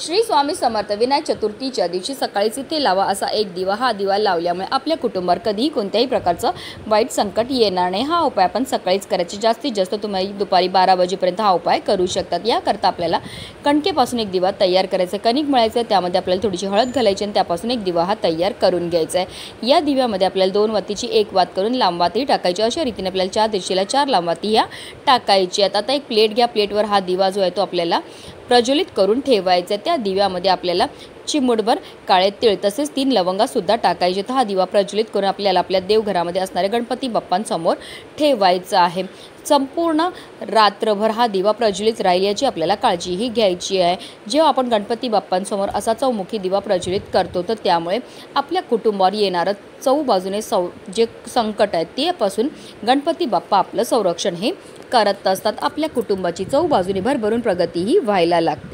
श्री स्वामी समर्थ विनायक चतुर्थीच्या दिवशी सकाळीच इथे लावा असा एक दिवा। हा दिवा लावल्यामुळे आपल्या कुटुंबावर कधीही कोणत्याही प्रकारचं वाईट संकट येणार नाही। हा उपाय आपण सकाळीच करायचे। जास्तीत जास्त तुम्ही दुपारी 12 वाजेपर्यंत हा उपाय करू शकतात। याकरता आपल्याला कणकेपासून एक दिवा तयार करायचा आहे। कणिक मळायचं आहे, त्यामध्ये आपल्याला थोडीशी हळद घालायची आणि त्यापासून एक दिवा हा तयार करून घ्यायचा आहे। या दिव्यामध्ये आपल्याला 2 वातीची 1 वात करून लांब वाती टाकायची। अशा रीतीने आपल्याला 4 दिशेला 4 लांब वाती ह्या टाकायची आहेत। आता एक प्लेट घ्या, प्लेटवर हा दिवा जो आहे तो आपल्याला प्रज्वलित करून ठेवायचा। त्या दिव्यामध्ये आपल्याला चिमूटभर काळे तीळ तसेच 3 लवंगा सुद्धा टाकायचे। तर हा दिवा प्रज्वलित करून आपल्याला आपल्या देवघरामध्ये असणारे गणपती बाप्पांसमोर ठेवायचा आहे। संपूर्ण रात्रभर हा दिवा प्रज्वलित राहील याची आपल्याला काळजीही घ्यायची आहे। जेव्हा आपण गणपती बाप्पांसमोर असा चौमुखी दिवा प्रज्वलित करतो तर त्यामुळे आपल्या कुटुंबावर येणारं चौबाजूने जे संकट आहे त्यापासून गणपती बाप्पा आपलं संरक्षण हे करत असतात। आपल्या कुटुंबाची चौबाजूने भरभरून प्रगतीही व्हायला लागते।